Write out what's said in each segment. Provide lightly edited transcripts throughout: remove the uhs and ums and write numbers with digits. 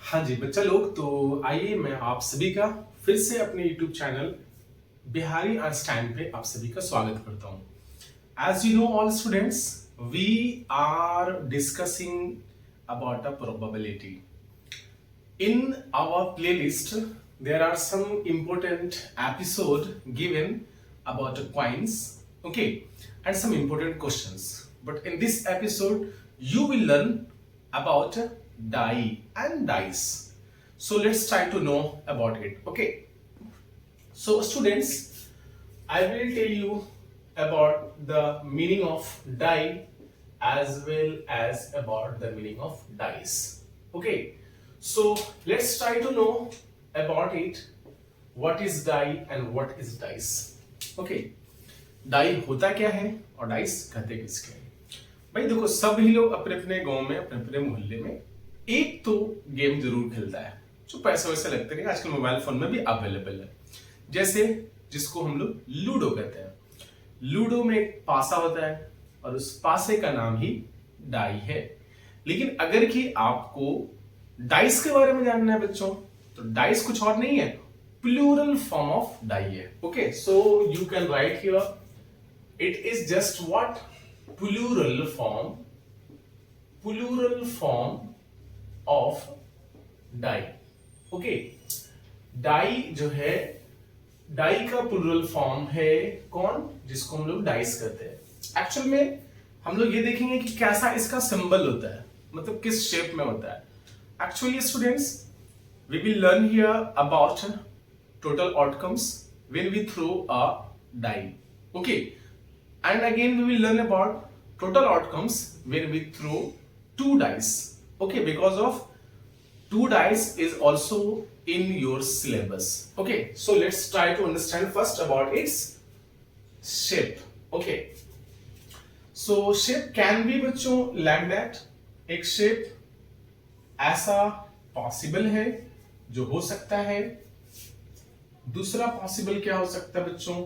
हाँ जी बच्चा लोग, तो आइए मैं आप सभी का फिर से अपने YouTube चैनल बिहारी आइंस्टाइन पे आप सभी का स्वागत करता हूँ। As you know all students, we are discussing about a probability. In our playlist, there are some important episode given about coins, okay, and some important questions. But in this episode, you will learn about die and dice. So let's try to know about it, okay. So students, I will tell you about the meaning of die as well as about the meaning of dice. Okay, so let's try to know about it. What is die and what is dice? Okay, die होता क्या है और dice कहते किसके हैं? भाई देखो, सभी लोग अपने अपने गांव में अपने अपने मोहल्ले में एक तो गेम जरूर खेलता है जो पैसे वैसे लगते हैं, आजकल मोबाइल फोन में भी अवेलेबल है, जैसे जिसको हम लोग लूडो कहते हैं। लूडो में एक पासा होता है और उस पासे का नाम ही डाई है। लेकिन अगर कि आपको डाइस के बारे में जानना है बच्चों, तो डाइस कुछ और नहीं है, प्लूरल फॉर्म ऑफ डाई है। Okay, so you can write here it is just what, plural form of die. Okay, die जो है, डाई का प्लूरल फॉर्म है कौन, जिसको हम लोग डाइस कहते हैं। एक्चुअल में हम लोग ये देखेंगे कि कैसा इसका सिंबल होता है, मतलब किस शेप में होता है। Actually students, we will learn here about total outcomes when we throw a die. Okay, and again we will learn about total outcomes when we throw two dice. Okay, because of two dice is also in your syllabus. Okay, so let's try to understand first about its shape. Okay, so shape can be बच्चों like that, एक shape ऐसा possible है जो हो सकता है। दूसरा possible क्या हो सकता है बच्चों,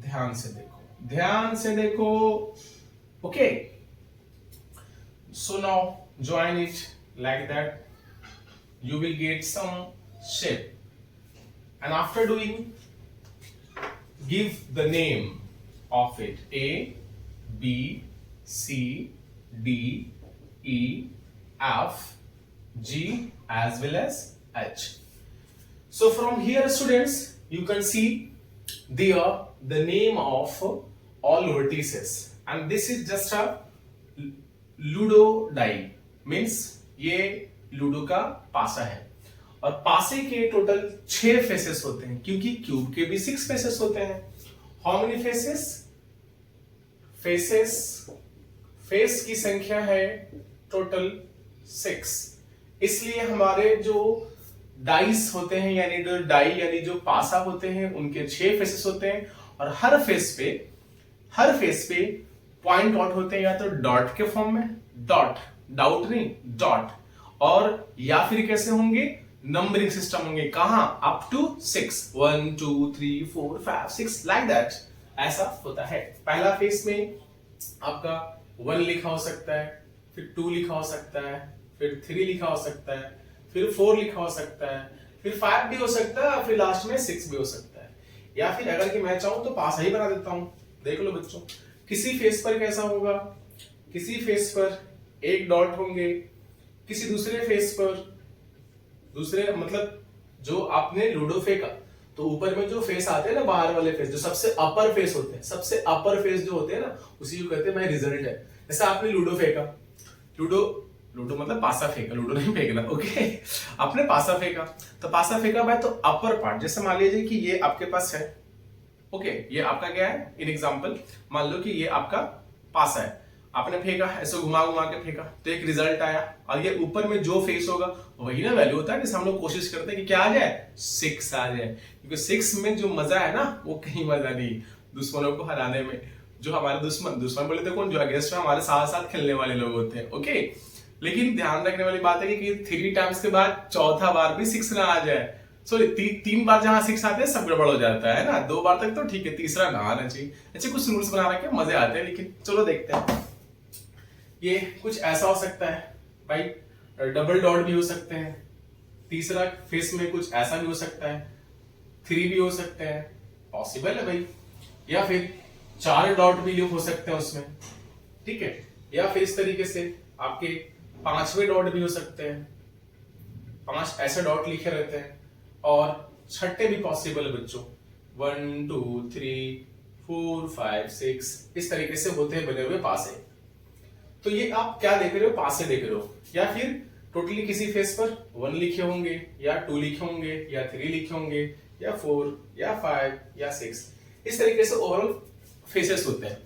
ध्यान से देखो। Okay, so now join it like that, you will get some shape, and after doing, give the name of it: A, B, C, D, E, F, G as well as H. So from here students, you can see there the name of all vertices, and this is just a ludo die, means ये ludo का पासा है। और पासे के total 6 faces होते हैं, क्योंकि क्यूब के भी 6 फेसेस होते हैं। How many faces? फेस की संख्या है टोटल 6। इसलिए हमारे जो डाइस होते हैं, यानी जो डाई यानी जो पासा होते हैं, उनके 6 फेसेस होते हैं, और हर फेस पे पॉइंट आउट होते हैं, या तो डॉट के फॉर्म में, डाउट नहीं, डॉट, और या फिर कैसे होंगे, नंबरिंग सिस्टम होंगे, कहां, अप टू 6, 1 2 3 4 5 6 लाइक दैट, ऐसा होता है। पहला फेस में आपका 1 लिखा हो सकता है, फिर 2 लिखा हो सकता है, फिर 3 लिखा हो सकता है, फिर 4 लिखा हो सकता है, फिर 5 भी हो सकता है, फिर लास्ट में 6 भी हो सकता है। या फिर अगर कि मैं चाहूं तो पासा ही बना देता हूं। देख लो बच्चों, किसी फेस पर कैसा होगा, किसी फेस पर एक डॉट होंगे, किसी दूसरे फेस पर दूसरे, मतलब जो आपने लूडो फेंका तो ऊपर में जो फेस आते हैं ना, बाहर वाले फेस, जो सबसे अपर फेस होते हैं, सबसे अपर फेस जो होते हैं ना, उसी को कहते हैं भाई रिजल्ट है। जैसे आपने लूडो फेंका, लूडो मतलब पासा फेंका, लूडो नहीं फेंकना। ओके, आपने पासा फेंका, तो पासा फेंका भाई, तो अपर पार्ट, जैसे मान लीजिए कि ये आपके पास है। ओके, ये आपका क्या है, इन एग्जाम्पल मान लो कि ये आपका पासा है, आपने फेंका, ऐसे घुमा के फेंका, तो एक रिजल्ट आया, और ये ऊपर में जो फेस होगा वही ना वैल्यू होता है। जैसे हम लोग कोशिश करते हैं कि क्या आ जाए, 6 आ जाए, क्योंकि 6 में जो मजा है ना, वो कहीं मजा नहीं दुश्मनों को हराने में। जो हमारे दुश्मन बोले थे कौन, जो अगेंस्ट में हमारे साथ खेलने वाले लोग होते हैं। ओके, लेकिन ध्यान रखने वाली बात है कि 3 टाइम्स के बाद चौथा बार भी 6 ना आ जाए। सॉरी, 3 बार जहां 6 आते हैं सब गड़बड़ हो जाता है ना, 2 बार तक तो ठीक है, तीसरा ना आना चाहिए। अच्छे कुछ रूल्स बना रखे, मजे आते हैं, लेकिन चलो देखते हैं। ये कुछ ऐसा हो सकता है भाई, डबल डॉट भी हो सकते हैं, तीसरा फेस में कुछ ऐसा भी हो सकता है, 3 भी हो सकते हैं, पॉसिबल है भाई, या फिर 4 डॉट भी हो सकते हैं उसमें, ठीक है, या फिर इस तरीके से आपके 5वें डॉट भी हो सकते हैं, 5 ऐसे डॉट लिखे रहते हैं, और छठे भी पॉसिबल है बच्चों, 1 2 3 4 5 6 इस तरीके से होते हैं बने हुए पासे। तो ये आप क्या देख रहे हो, पासे देख रहे हो, या फिर टोटली किसी फेस पर 1 लिखे होंगे या 2 लिखे होंगे या 3 लिखे होंगे या 4 या 5 या 6, इस तरीके से ओवरऑल फेसेस होते हैं।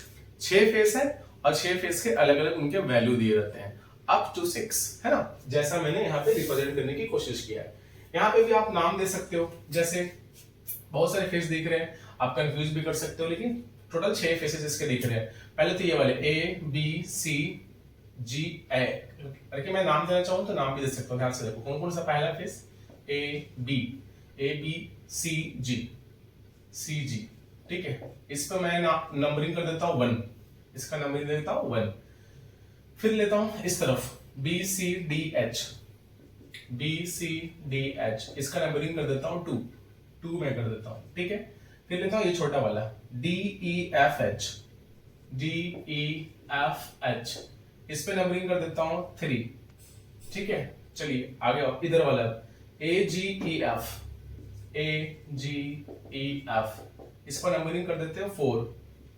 6 फेस है और 6 फेस के अलग अलग उनके वैल्यू दिए रहते हैं अप टू 6, है ना, जैसा मैंने यहाँ पे रिप्रेजेंट करने की कोशिश किया है। यहाँ पे भी आप नाम दे सकते हो, जैसे बहुत सारे फेस दिख रहे हैं, आप कंफ्यूज भी कर सकते हो, लेकिन टोटल 6 फेसेस इसके दिख रहे हैं। पहले तो ये वाले A B C G A, अगर मैं नाम देना चाहूँ तो नाम भी दे सकता हूँ, ध्यान से देखो कौन कौन सा पहला face, A B C G, ठीक है, इस पर मैं नंबरिंग कर देता हूँ 1, इसका नंबरिंग दे देता हूँ 1। फिर लेता हूँ इस तरफ B C D H, इसका नंबरिंग कर देता हूँ 2 मैं कर देता हूँ, ठीक है। फिर लेता हूँ ये छोटा वाला D E F H, इस पे नंबरिंग कर देता हूँ 3, ठीक है। चलिए आगे इधर वाला A G E F, इस पर नंबरिंग कर देते हैं 4,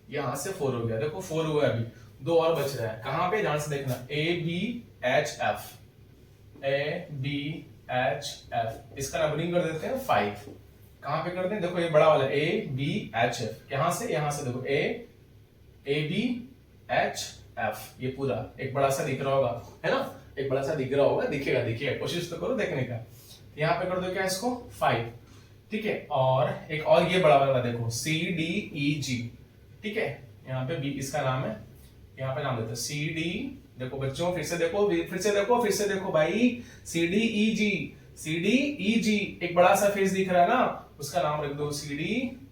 यहां से 4 हो गया, देखो 4 हुआ अभी, 2 और बच रहा है, कहां पे ध्यान से देखना, A B H F, इसका नंबरिंग कर देते हैं 5, कहां पे करते हैं, देखो ये बड़ा वाला A B H F, यहां से देखो A B H F, ये पूरा एक बड़ा सा दिख रहा होगा, है ना, एक बड़ा सा दिख रहा होगा, दिखेगा, कोशिश तो करो देखने का। यहाँ पे कर दो क्या इसको 5, ठीक है, और एक और ये बड़ा वाला देखो C D E G, ठीक है, यहाँ पे B इसका नाम है, यहाँ पे नाम देते हैं C D, देखो बच्चों फिर से देखो भाई, C D E G, एक बड़ा सा फेस दिख रहा है ना, उसका नाम रख दो C D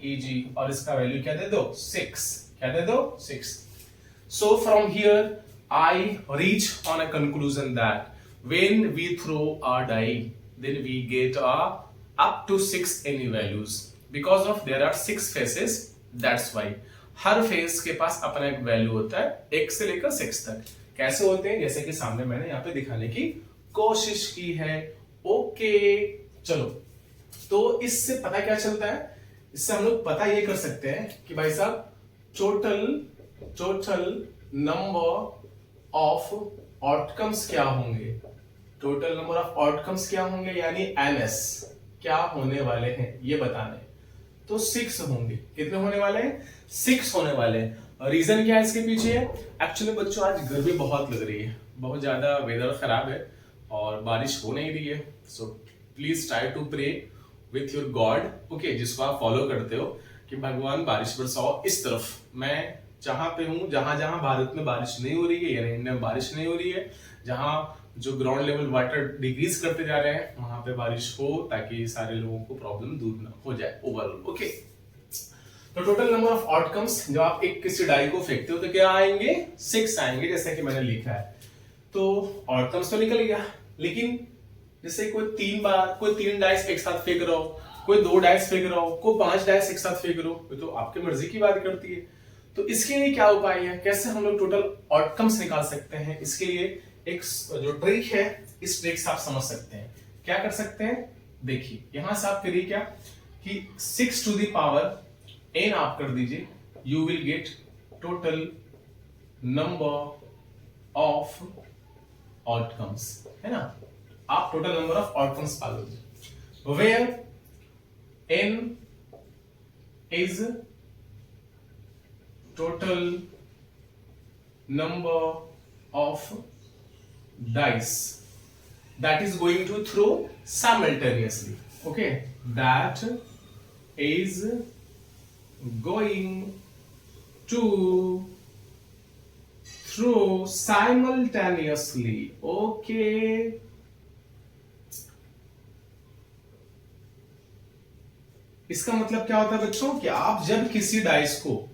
E G, और इसका वैल्यू क्या दे दो 6, So from here I reach on a conclusion that when we throw a die, then we get up to 6 any values, because of there are 6 faces, that's why her face के पास अपना एक value होता है 1 से लेकर 6 तक। कैसे होते हैं, जैसे कि सामने मैंने यहाँ पे दिखाने की कोशिश की है। ओके चलो, तो इससे पता क्या चलता है, इससे हम लोग पता ये कर सकते हैं कि भाई साहब टोटल नंबर ऑफ आउटकम्स क्या होंगे, यानी एमएस क्या होने वाले हैं ये बताने, तो 6 होंगे। कितने होने वाले हैं, 6 होने वाले हैं। रीजन क्या है इसके पीछे है, एक्चुअली बच्चों आज गर्मी बहुत लग रही है, बहुत ज्यादा वेदर खराब है और बारिश हो नहीं रही है, so please try to pray with your god, okay, जिसको आप फॉलो करते हो, कि भगवान बारिश बरसाओ इस तरफ। मैं जहां पे हूं, जहां भारत में बारिश नहीं हो रही है, यानी इंडिया में बारिश नहीं हो रही है, जहां जो ग्राउंड लेवल वाटर डिक्रीज करते जा रहे हैं, वहां पे बारिश हो, ताकि सारे लोगों को प्रॉब्लम दूर ना हो जाए ओवरऑल, ओके। तो टोटल नंबर ऑफ आउटकम्स, जब आप एक किसी डाई को फेंकते हो तो क्या आएंगे, 6 आएंगे, जैसे कि मैंने लिखा है। तो आउटकम्स तो निकल गया, लेकिन जैसे कोई 3 डाइस एक साथ फेंक रहा हो, कोई 2 डाइस फेंक रहा हो, कोई 5 डाइस एक साथ फेंक रहा हो, तो आपकी मर्जी की बात करती है। तो इसके लिए क्या उपाय है, कैसे हम लोग टोटल आउटकम्स निकाल सकते हैं, इसके लिए एक जो ट्रिक है, इस ट्रिक से आप समझ सकते हैं। क्या कर सकते हैं, देखिए यहां से आप करिए क्या कि 6 टू द पावर n आप कर दीजिए, you will get total number of outcomes, है ना, आप टोटल नंबर ऑफ आउटकम्स पा लीजिए, where n is total number of dice that is going to throw simultaneously, okay, that is going to throw simultaneously, okay। इसका मतलब क्या होता है बच्चों, कि आप जब किसी डाइस को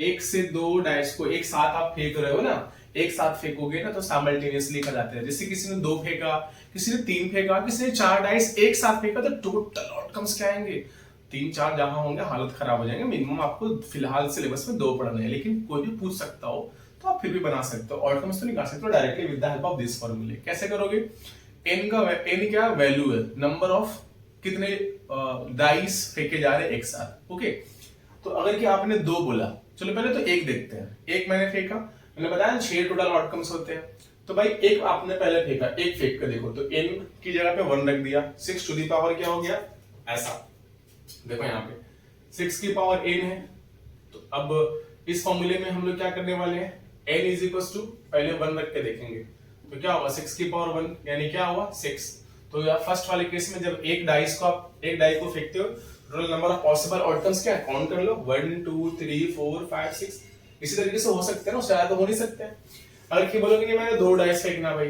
1 से 2 डाइस को एक साथ आप फेंक रहे हो ना, एक साथ फेंकोगे ना तो साइमल्टेनियसली कराते हैं। जैसे किसी ने 2 फेंका, किसी ने 3 फेंका, किसी ने 4 डाइस एक साथ फेंका, तो टोटल आउटकम्स क्या आएंगे? 3-4 जहां होंगे हालत खराब हो जाएंगे। मिनिमम आपको फिलहाल सिलेबस में 2 पढ़ने हैं, लेकिन कोई भी पूछ सकता हो तो आप फिर भी बना सकते हो। आउटकम्स तो निकाल सकते हो directly with the help of this फॉर्मूले। कैसे करोगे? एन क्या वैल्यू है, नंबर ऑफ कितने डाइस फेंके जा रहे हैं एक साथ। ओके, तो अगर कि आपने 2 बोला, चलो पहले तो 1 देखते हैं। 1 मैंने फेंका, मैंने बताया 6 टोटल आउटकम्स होते हैं। तो भाई 1 आपने पहले फेंका, 1 फेंक कर देखो, तो n की जगह पे 1 रख दिया, 6 टू दी पावर क्या हो गया? ऐसा देखो यहाँ पे 6 की पावर n है। तो अब इस फॉर्मूले में हम लोग क्या करने वाले हैं? n इज इक्वल टू पहले 1 रख के देखेंगे, तो क्या होगा? 6 की पावर 1 यानी क्या हुआ? 6। तो यार फर्स्ट वाले केस में जब एक डाई को फेंकते हो, total number of possible outcomes क्या है? काउंट कर लो, 1 2 3 4 5 6। इसी तरीके से हो सकते हैं ना, शायद तो हो नहीं सकते हैं। अगर कि बोलोगे कि मैंने 2 डाइस फेंकना भाई,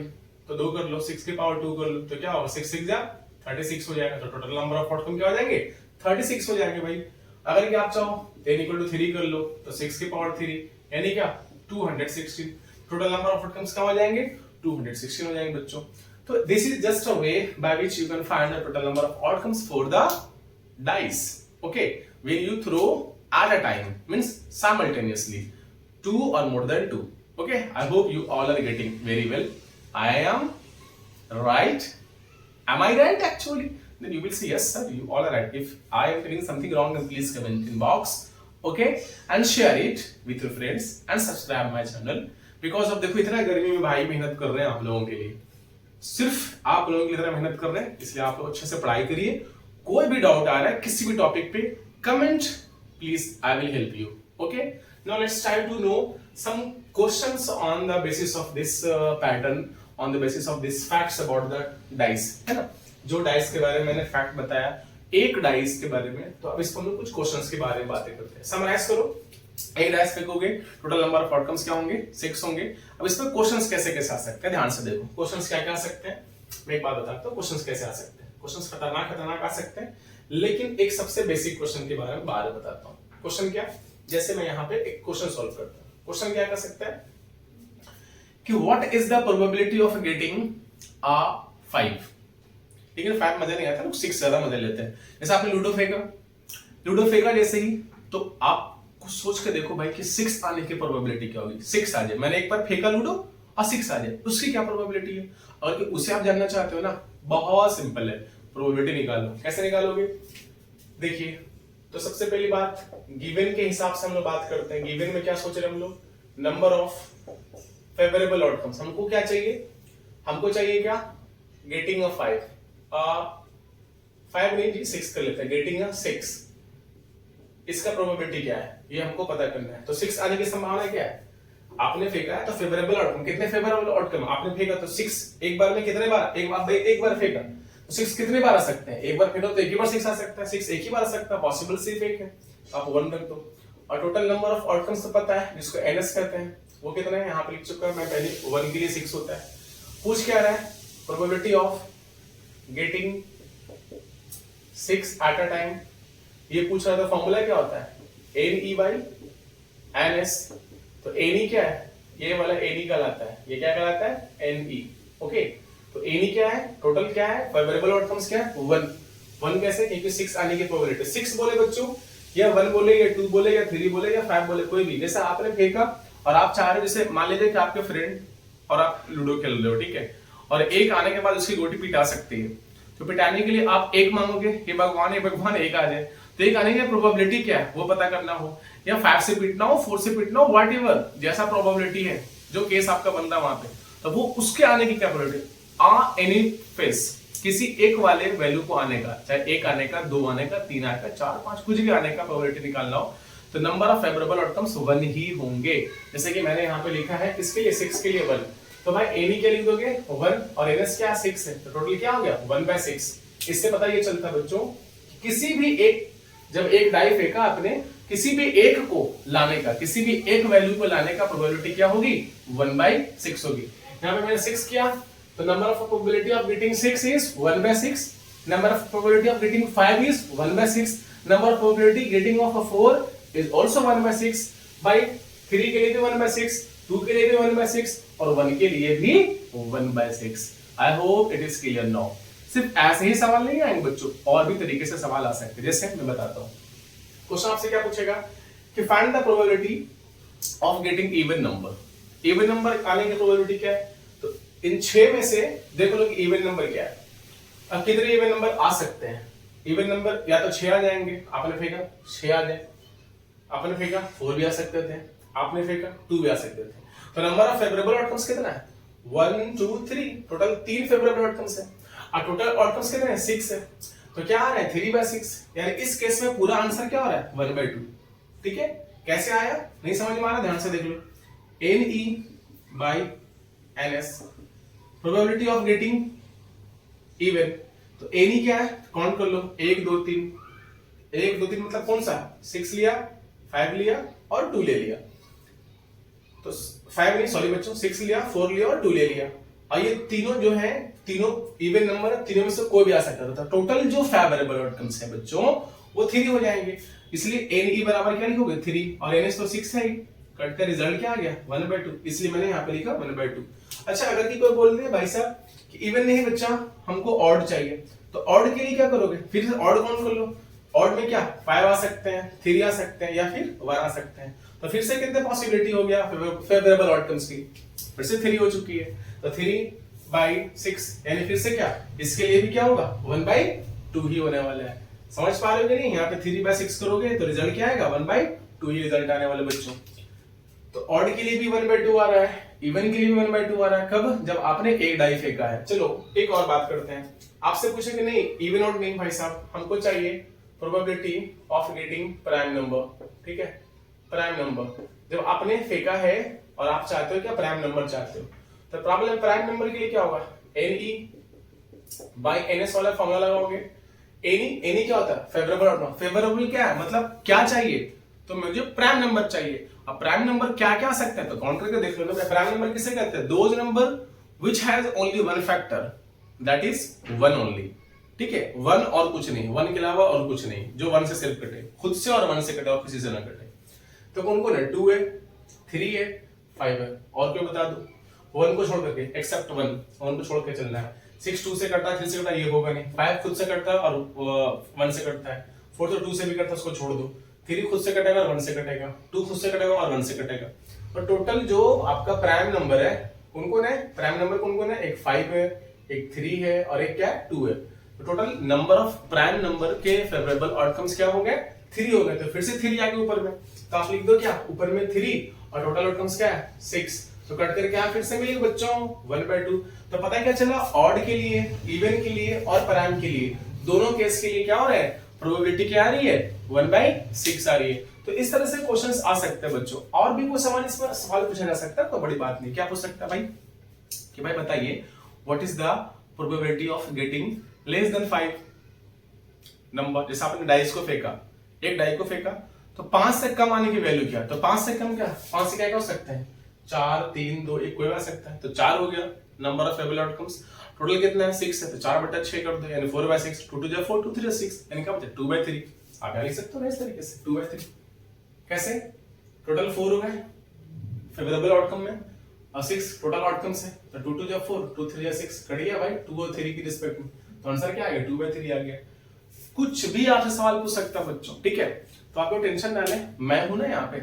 तो 2 कर लो, 6 की पावर 2 कर लो, तो क्या होगा? 6 6 जा 36 हो जाएगा। तो टोटल नंबर ऑफ आउटकम क्या हो जाएंगे? 36 हो जाएंगे भाई। अगर कि आप चाहो n इक्वल टू 3 कर लो, तो 6 की पावर 3 यानी क्या? 216। टोटल नंबर ऑफ आउटकम्स क्या हो जाएंगे? 216 हो जाएंगे बच्चों। तो this is just a way by which you can find the total number of outcomes for the dice. Okay, when you throw at a time, means simultaneously, 2 or more than 2. Okay, I hope you all are getting very well. I am right. Am I right actually? Then you will see yes sir, you all are right. If I am feeling something wrong, then please comment in box. Okay, and share it with your friends and subscribe my channel. Because of देखो इतना गर्मी में भाई मेहनत कर रहे हैं आप लोगों के लिए, सिर्फ आप लोगों के लिए इतना मेहनत कर रहे हैं, इसलिए आप लोग अच्छे से पढ़ाई करिए। कोई भी डाउट आ रहा है किसी भी टॉपिक पे, comment please, I will help you. Okay, now let's try to know some questions on the basis of this pattern, on the basis of this facts about the dice, है ना। जो dice के बारे में मैंने fact बताया, एक dice के बारे में, तो अब इसको हम लोग कुछ क्वेश्चंस के बारे में बातें करते हैं। समराइज करो, एक डाइस फेंकोगे, टोटल नंबर ऑफ आउटकम्स क्या होंगे? 6 होंगे। अब इसमें क्वेश्चंस कैसे कैसे आ सकते हैं, ध्यान से देखो। क्वेश्चंस क्या क्या आ सकते हैं, मैं एक बात बताता हूँ क्वेश्चंस कैसे आ सकते हैं। क्वेश्चंस खतरनाक आ सकते हैं, लेकिन एक सबसे बेसिक क्वेश्चन के बारे में बाद में बताता हूँ। क्वेश्चन क्या? जैसे मैं यहाँ पे एक क्वेश्चन सॉल्व करता हूँ। क्वेश्चन क्या कर सकता है कि what is the probability of getting a 5? लेकिन 5 मजा नहीं आता, लोग 6 ज्यादा मजा लेते हैं। जैसे आपने लूडो फेंका जैसे ही, तो आप कुछ सोच के देखो भाई कि 6 आने की प्रोबेबिलिटी क्या होगी। 6 आ जाए, मैंने एक बार फेंका लूडो और 6 आ जाए, उसकी क्या प्रोबेबिलिटी है? और कि उसे आप जानना चाहते हो ना, बहुत सिंपल है, प्रोबेबिलिटी निकालो। कैसे निकालोगे? देखिए, तो सबसे पहली बात गिवन के हिसाब से हम लोग बात करते हैं। गिवन में क्या सोच रहे हैं हम लोग? Number of favourable outcomes. हमको क्या चाहिए? हमको चाहिए क्या? गेटिंग अ 5 नहीं जी, 6 कर लेते हैं। गेटिंग अ 6, इसका प्रोबेबिलिटी क्या है ये हमको पता करना है। तो 6 आने की संभावना क्या है? आपने फेंका है तो फेवरेबल आउटकम, कितने फेवरेबल आउटकम? आपने फेंका तो 6, एक बार में कितने बार? एक बार फेंका तो 6 कितने बार आ सकते हैं? एक बार फेंको तो एक ही बार 6 आ सकता है। 6 एक ही बार आ सकता है, पॉसिबल सिर्फ एक है, आप 1 रख दो। और टोटल नंबर ऑफ आउटकम्स तो पता है, जिसको एनएस कहते हैं, वो कितना है यहाँ पे लिख चुका है मैं पहले। 1 के लिए 6 होता है। पूछ क्या रहा है? Probability of getting 6 at a time, ये पूछ रहा था। फॉर्मूला क्या होता है? NE/NS। तो NE क्या है? ये वाला NE कहलाता है, ये क्या कहलाता है? NE। ओके, तो NE क्या है? टोटल क्या है? फेवरेबल आउटकम्स क्या है? 1 कैसे? क्योंकि 6 आने की प्रोबेबिलिटी। 6 बोले बच्चों, या 1 बोले, या 2 बोले, या 3 बोले, या 5 बोले, कोई भी। जैसे आपने फेंका और आप चाह रहे हो, जैसे मान लीजिए कि आपके फ्रेंड और आप लूडो खेल रहे हो, ठीक है, और एक आने के बाद उसकी गोटी पिटा सकती है, तो पिटाने के लिए आप 1 मांगोगे, ये भगवान 1 आ जाए, तो 1 आने की प्रोबेबिलिटी क्या है वो पता करना हो, या 5 से पीटना हो, 4 से पीटना हो, व्हाटएवर जैसा प्रोबेबिलिटी है, जो केस आपका बन रहा वहां पे, तो वो उसके आने की क्या प्रोबेबिलिटी? एनी फेस, किसी एक वाले वैल्यू को आने का, चाहे 1 आने का, 2 आने का, 3 आने का, 4 5 कुछ भी आने का प्रोबेबिलिटी निकालना हो, तो नंबर ऑफ फेवरेबल आउटकम्स 1 ही होंगे। जैसे कि मैंने यहाँ पे लिखा है इसके लिए 6 के लिए 1, तो भाई एनी क्या लिख दोगे? 1, और एनएस क्या 6 है, तो टोटल क्या हो गया? 1/6। इससे पता ये चलता बच्चों, किसी भी एक, जब एक डाई फेंका आपने, किसी भी एक को लाने का, किसी भी एक वैल्यू को लाने का प्रोबेबिलिटी क्या होगी? 1/6 होगी। यहाँ पे मैंने 6 किया, तो number of probability of getting 6 is 1/6, number of probability of getting 5 is 1/6, number of probability getting of 4 is also 1/6, by 3 के लिए भी 1/6, 2 के लिए भी 1/6 और 1 के लिए भी 1/6। I hope it is clear now. सिर्फ ऐसे ही सवाल नहीं आएंगे बच्चों, और भी तरीके से सवाल आ सकते हैं, जैसे मैं बताता हूँ। क्वेश्चन आपसे क्या पूछेगा कि find the probability of getting even number. Even number आने की प्रोबेबिलिटी क्या है? तो इन 6 में से देखो लोग इवन नंबर क्या है। अब कितने इवन नंबर आ सकते हैं? इवन नंबर या तो 6 आ जाएंगे, आपने फेंका 6 आ जाए, आपने फेंका 4 भी आ सकते थे, आपने फेंका 2 भी आ सकते थे। तो नंबर ऑफ फेवरेबल आउटकम्स कितना है? 1 2 3, टोटल 3 फेवरेबल आउटकम्स है और टोटल आउटकम्स कितने हैं? 6 है। तो क्या आ रहा है? 3/6। यानी इस केस में पूरा आंसर क्या हो रहा है? 1/2। ठीक है, कैसे आया नहीं समझ में आ रहा? ध्यान से देख लो। NE/NS probability of getting even. तो NE क्या है? काउंट कर लो, 1 2 3। 1 2 3 मतलब कौन सा? 6 लिया, 5 लिया और 2 ले लिया। तो 5 नहीं, सॉरी बच्चों, 6 लिया, 4 लिया और 2 ले लिया। और ये तीनों जो है, तीनों इवन नंबर है, तीनों में से कोई भी आ सकता था। टोटल जो फेवरेबल आउटकम्स है बच्चों वो 3 हो जाएंगे। इसलिए NE बराबर क्या लिखोगे? 3 और NS तो 6 है ही। कट का रिजल्ट क्या आ गया? 1/2। इसलिए मैंने यहाँ पे लिखा 1/2। अच्छा, अगर की कोई बोल दे भाई साहब कि इवन नहीं बच्चा, हमको ऑड चाहिए, तो ऑड के लिए क्या करोगे? फिर से ऑड काउंट कर लो। ऑड में क्या 5 आ सकते हैं, 3 आ सकते हैं या फिर 1 आ सकते हैं। तो फिर से कितने पॉसिबिलिटी हो गया फेवरेबल आउटकम्स की? फिर से 3 हो चुकी है। तो 3/6 यानी फिर से क्या, इसके लिए भी क्या होगा? 1/2 ही होने वाला है। समझ पा रहे हो कि नहीं? यहाँ पे 3/6 करोगे तो रिजल्ट क्या आएगा? 1/2 ही रिजल्ट आने वाले बच्चों। तो ऑड के लिए भी 1/2 आ रहा है, इवन के लिए भी 1/2 आ रहा है। कब? जब आपने एक डाई फेंका है। चलो एक और बात करते हैं। आपसे पूछेंगे नहीं इवन ऑड नहीं भाई साहब, हमको चाहिए probability of getting prime number. ठीक है, प्राइम नंबर जब आपने फेंका है और आप चाहते हो क्या? प्राइम नंबर चाहते हो। तो प्रॉब्लम प्राइम नंबर के लिए क्या होगा? NE/NS वाला फॉर्मूला लगाओगे। NE क्या होता है? Favourable outcome. फेवरेबल क्या है? मतलब क्या चाहिए? तो मुझे प्राइम नंबर चाहिए। अब प्राइम नंबर क्या क्या आ सकते हैं? तो काउंट करके देख लो। प्राइम नंबर किसे कहते हैं? Those number which has only one factor, that is 1 only. ठीक है, 1 और कुछ नहीं, 1 के अलावा और कुछ नहीं, जो 1 से सिर्फ कटे, खुद से और 1 से कटे और किसी से ना कटे। तो कौन कौन है? 2 है, 3 है, 5 है। और क्यों बता दो? 1 को छोड़ करके, एक्सेप्ट 1 को छोड़ के चलना है। 6 2 से कटता है, 3 से कटता है, ये होगा नहीं। 5 खुद से कटता है और 1 से कटता है। 4 तो 2 से भी कटता है, उसको छोड़ दो। 3 खुद से कटेगा और 1 से कटेगा। 2 खुद से कटेगा और 1 से कटेगा। और टोटल जो आपका प्राइम नंबर है कौन कौन है? प्राइम नंबर कौन कौन है? एक 5 है, एक 3 है और एक क्या है? 2 है। तो total number of prime number के फेवरेबल आउटकम्स क्या हो गए? 3 हो गए। तो फिर से 3 आ गए ऊपर में, तो आप लिख दो क्या? ऊपर में 3 और टोटल आउटकम्स क्या है? 6। तो कट करके आप फिर से मिलेगा बच्चों 1/2। तो पता है क्या चला? ऑड के लिए, इवन के लिए और प्राइम के लिए, दोनों केस के लिए क्या हो रहा है? प्रोबेबिलिटी क्या आ रही है? 1/6 आ रही है। तो इस तरह से क्वेश्चंस आ सकते हैं बच्चों। और भी कोई सवाल इसमें सवाल पूछा जा सकता है, कोई बड़ी बात नहीं। क्या पूछ सकता है भाई कि भाई बताइए what is the probability of getting less than 5 number. जैसे आपने डाइस को फेंका, एक डाई को फेंका, तो 5 से कम आने की वैल्यू क्या? तो 5 से कम क्या? 5 से क्या हो सकते हैं? 4 3 2 1 कोई आ सकता है। तो 4 हो गया number of favourable outcomes. Total कितना है? 6 है, तो 4/6 कर दो, यानी 4/6। 2 2 4 2 3 6, यानी क्या बचा? 2/3। आप लिख सकते हो ना इस तरीके से, 2/3। कैसे? टोटल 4 हो गए फेवरेबल आउटकम में और 6 टोटल आउटकम्स है। तो 2 2 4 2 3 6 कट गया भाई 2 और 3 की रिस्पेक्ट में। तो आंसर क्या आ गया? 2/3 आ गया। कुछ भी आपसे सवाल पूछ सकता है बच्चों, ठीक है? तो आपको टेंशन ना लें, मैं हूं ना यहाँ पे।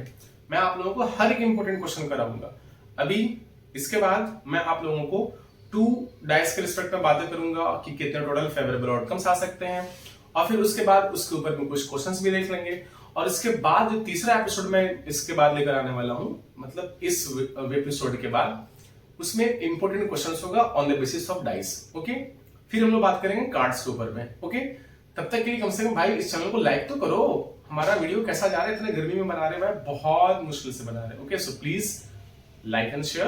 मैं आप लोगों को हर एक इंपॉर्टेंट क्वेश्चन कराऊंगा। अभी इसके बाद मैं आप लोगों को 2 डाइस के रिस्पेक्ट में बातें करूंगा कि कितने टोटल फेवरेबल आउटकम्स आ सकते हैं, और फिर उसके बाद उसके ऊपर में कुछ क्वेश्चंस भी देख लेंगे। और इसके बाद जो तीसरा एपिसोड में इसके बाद लेकर आने वाला हूं, मतलब इस एपिसोड के बाद, उसमें इंपॉर्टेंट क्वेश्चंस होगा on the basis of dice. Okay, फिर हम लोग बात करेंगे कार्ड्स के ऊपर में। ओके, तब तक के लिए कम से कम भाई इस चैनल को लाइक तो करो। हमारा वीडियो कैसा जा रहा है, इतने गर्मी में बना रहे हैं, बहुत मुश्किल से बना रहे हैं। Okay, so please like and share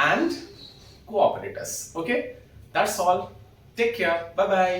and cooperate us. Okay, that's all, take care, bye bye.